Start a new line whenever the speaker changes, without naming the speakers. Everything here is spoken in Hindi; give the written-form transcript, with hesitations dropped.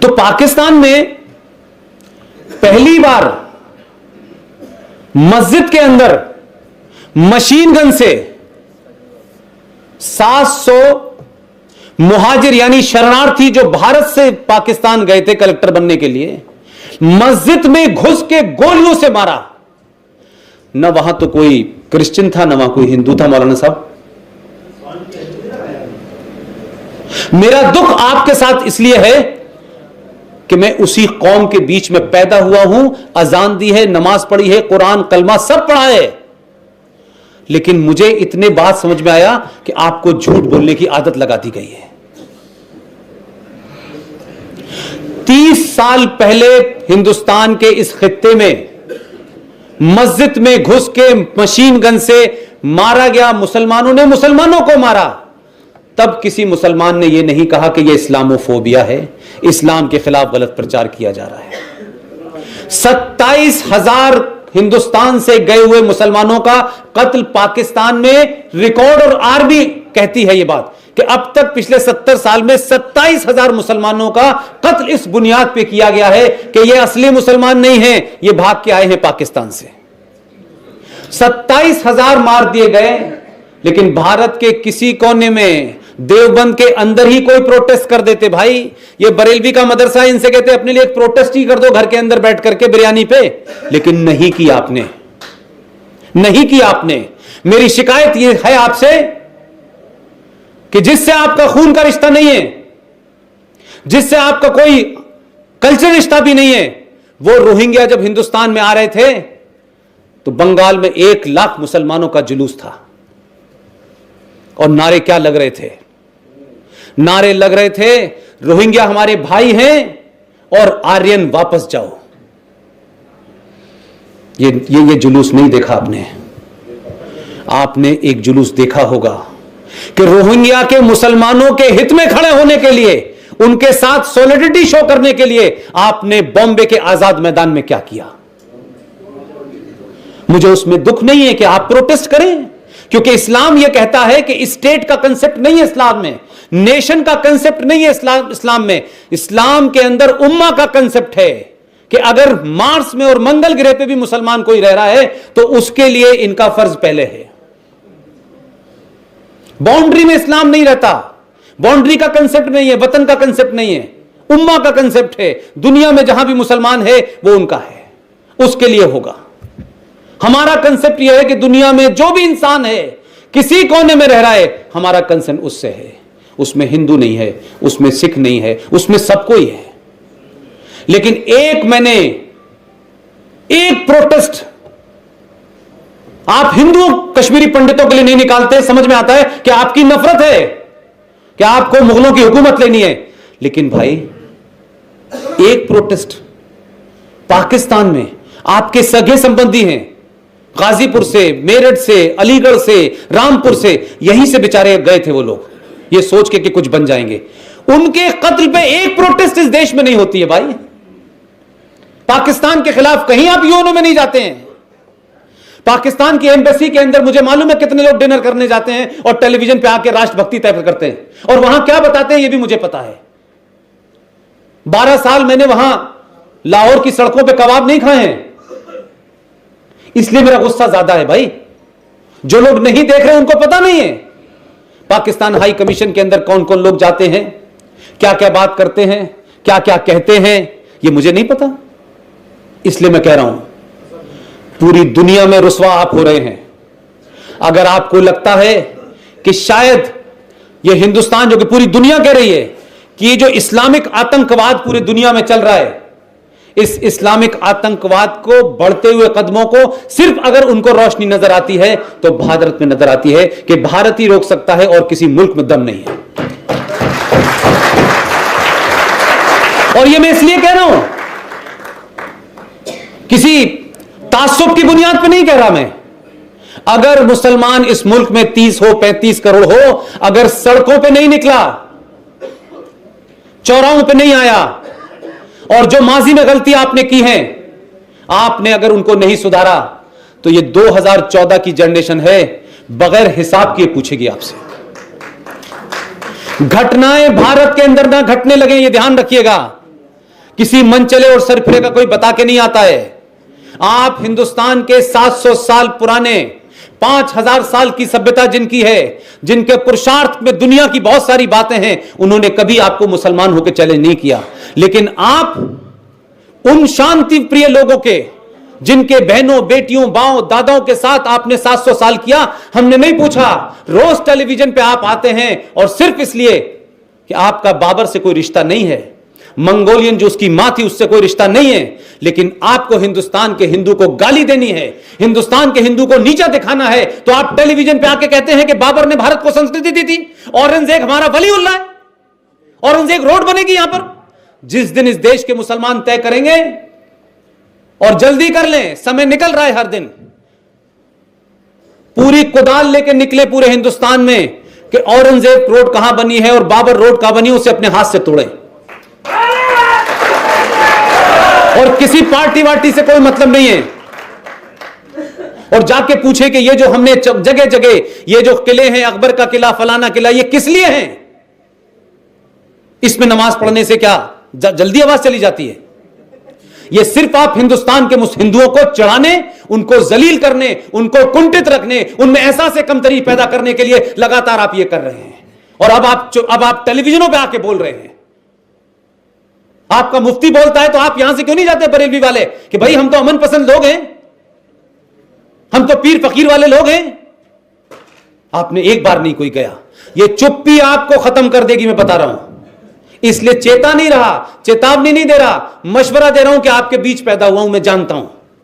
तो पाकिस्तान में पहली बार मस्जिद के अंदर मशीन गन से 700 मुहाजिर यानी शरणार्थी जो भारत से पाकिस्तान गए थे कलेक्टर बनने के लिए, मस्जिद में घुस के गोलियों से मारा। न वहां तो कोई क्रिश्चियन था, न वहां कोई हिंदू था। मौलाना साहब, मेरा दुख आपके साथ इसलिए है कि मैं उसी कौम के बीच में पैदा हुआ हूं, अजान दी है, नमाज पढ़ी है, कुरान कलमा सब पढ़ा है, लेकिन मुझे इतने बात समझ में आया कि आपको झूठ बोलने की आदत लगा दी गई है। 30 साल पहले हिंदुस्तान के इस खित्ते में मस्जिद में घुस के मशीन गन से मारा गया, मुसलमानों ने मुसलमानों को मारा। तब किसी मुसलमान ने यह नहीं कहा कि यह इस्लामोफोबिया है, इस्लाम के खिलाफ गलत प्रचार किया जा रहा है। 27,000 हिंदुस्तान से गए हुए मुसलमानों का कत्ल पाकिस्तान में रिकॉर्ड, और आर्मी कहती है यह बात कि अब तक पिछले 70 साल में 27,000 मुसलमानों का कत्ल इस बुनियाद पे किया गया है कि ये असली मुसलमान नहीं हैं, ये भाग के आए हैं पाकिस्तान से। 27,000 मार दिए गए, लेकिन भारत के किसी कोने में देवबंद के अंदर ही कोई प्रोटेस्ट कर देते। भाई, ये बरेलवी का मदरसा, इनसे कहते अपने लिए एक प्रोटेस्ट ही कर दो घर के अंदर बैठ करके बिरयानी पे, लेकिन नहीं किया आपने, नहीं किया आपने। मेरी शिकायत ये है आपसे कि जिससे आपका खून का रिश्ता नहीं है, जिससे आपका कोई कल्चर रिश्ता भी नहीं है, वो रोहिंग्या जब हिंदुस्तान में आ रहे थे तो बंगाल में 1 लाख मुसलमानों का जुलूस था, और नारे क्या लग रहे थे? नारे लग रहे थे, रोहिंग्या हमारे भाई हैं और आर्यन वापस जाओ। ये जुलूस नहीं देखा आपने। आपने एक जुलूस देखा होगा कि रोहिंग्या के मुसलमानों के हित में खड़े होने के लिए, उनके साथ सॉलिडरिटी शो करने के लिए आपने बॉम्बे के आजाद मैदान में क्या किया। मुझे उसमें दुख नहीं है कि आप प्रोटेस्ट करें, क्योंकि इस्लाम यह कहता है कि स्टेट का कंसेप्ट नहीं है इस्लाम में, नेशन का कंसेप्ट नहीं है इस्लाम में। इस्लाम के अंदर उम्मा का कंसेप्ट है कि अगर मार्स में और मंगल ग्रह पे भी मुसलमान कोई रह रहा है तो उसके लिए इनका फर्ज पहले है। बाउंड्री में इस्लाम नहीं रहता, बाउंड्री का कंसेप्ट नहीं है, वतन का कंसेप्ट नहीं है, उम्मा का कंसेप्ट है। दुनिया में जहां भी मुसलमान है वो उनका है, उसके लिए होगा। हमारा कंसेप्ट यह है कि दुनिया में जो भी इंसान है, किसी कोने में रह रहा है, हमारा कंसर्न उससे है। उसमें हिंदू नहीं है, उसमें सिख नहीं है, उसमें सब कोई है। लेकिन मैंने एक प्रोटेस्ट आप हिंदू कश्मीरी पंडितों के लिए नहीं निकालते। समझ में आता है कि आपकी नफरत है, कि आपको मुगलों की हुकूमत लेनी है, लेकिन भाई एक प्रोटेस्ट पाकिस्तान में आपके सगे संबंधी हैं, गाजीपुर से, मेरठ से, अलीगढ़ से, रामपुर से, यहीं से बेचारे गए थे वो लोग, ये सोच के कि कुछ बन जाएंगे। उनके कत्ल पे एक प्रोटेस्ट इस देश में नहीं होती है भाई। पाकिस्तान के खिलाफ कहीं आप यूएनओ में नहीं जाते हैं। पाकिस्तान की एम्बेसी के अंदर मुझे मालूम है कितने लोग डिनर करने जाते हैं और टेलीविजन पे आके राष्ट्रभक्ति तय करते हैं, और वहां क्या बताते हैं ये भी मुझे पता है। 12 साल मैंने वहां लाहौर की सड़कों पे कबाब नहीं खाए हैं, इसलिए मेरा गुस्सा ज्यादा है भाई। जो लोग नहीं देख रहे उनको पता नहीं है पाकिस्तान हाई कमीशन के अंदर कौन कौन लोग जाते हैं, क्या क्या बात करते हैं, क्या क्या कहते हैं, ये मुझे नहीं पता। इसलिए मैं कह रहा हूं, पूरी दुनिया में रुसवा आप हो रहे हैं। अगर आपको लगता है कि शायद ये हिंदुस्तान, जो कि पूरी दुनिया कह रही है कि ये जो इस्लामिक आतंकवाद पूरी दुनिया में चल रहा है, इस इस्लामिक आतंकवाद को बढ़ते हुए कदमों को सिर्फ अगर उनको रोशनी नजर आती है तो भारत में नजर आती है कि भारत ही रोक सकता है और किसी मुल्क में दम नहीं है। और ये मैं इसलिए कह रहा हूं, किसी ताज्जुब की बुनियाद पर नहीं कह रहा मैं। अगर मुसलमान इस मुल्क में 30 हो, 35 करोड़ हो, अगर सड़कों पे नहीं निकला, चौराहों पे नहीं आया, और जो माजी में गलती आपने की है, आपने अगर उनको नहीं सुधारा, तो ये 2014 की जनरेशन है, बगैर हिसाब किए पूछेगी आपसे। घटनाएं भारत के अंदर ना घटने लगे, ये ध्यान रखिएगा। किसी मनचले और सरफिरे का कोई बता के नहीं आता है। आप हिंदुस्तान के 700 साल पुराने, 5000 साल की सभ्यता जिनकी है, जिनके पुरुषार्थ में दुनिया की बहुत सारी बातें हैं, उन्होंने कभी आपको मुसलमान होकर चैलेंज नहीं किया। लेकिन आप उन शांति प्रिय लोगों के, जिनके बहनों, बेटियों, बाओं, दादाओं के साथ आपने 700 साल किया, हमने नहीं पूछा। रोज टेलीविजन पे आप आते हैं और सिर्फ इसलिए कि आपका बाबर से कोई रिश्ता नहीं है, मंगोलियन जो उसकी मां थी उससे कोई रिश्ता नहीं है, लेकिन आपको हिंदुस्तान के हिंदू को गाली देनी है, हिंदुस्तान के हिंदू को नीचा दिखाना है, तो आप टेलीविजन पे आके कहते हैं कि बाबर ने भारत को संस्कृति दी थी, औरंगजेब हमारा वलीउल्लाह है, औरंगजेब रोड बनेगी यहां पर। जिस दिन इस देश के मुसलमान तय करेंगे, और जल्दी कर लें, समय निकल रहा है हर दिन, पूरी कुदाल लेके निकले पूरे हिंदुस्तान में कि औरंगजेब रोड कहां बनी है और बाबर रोड कहां बनी, उसे अपने हाथ से तोड़े। और किसी पार्टी वार्टी से कोई मतलब नहीं है। और जाके पूछे कि ये जो हमने जगह जगह ये जो किले हैं, अकबर का किला, फलाना किला, ये किस लिए हैं? इसमें नमाज पढ़ने से क्या जल्दी आवाज चली जाती है? ये सिर्फ आप हिंदुस्तान के हिंदुओं को चढ़ाने, उनको जलील करने, उनको कुंठित रखने, उनमें एहसास कमतरी पैदा करने के लिए लगातार आप ये कर रहे हैं। और अब आप टेलीविजनों पे आके बोल रहे हैं। आपका मुफ्ती बोलता है तो आप यहां से क्यों नहीं जाते बरेलवी वाले कि भाई हम तो अमन पसंद लोग हैं, हम तो पीर फकीर वाले लोग हैं? आपने एक बार नहीं कोई गया। ये चुप्पी आपको खत्म कर देगी, मैं बता रहा हूं। इसलिए चेता नहीं रहा, चेतावनी नहीं दे रहा, मशवरा दे रहा हूं कि आपके बीच पैदा हुआ हूं, मैं जानता हूं।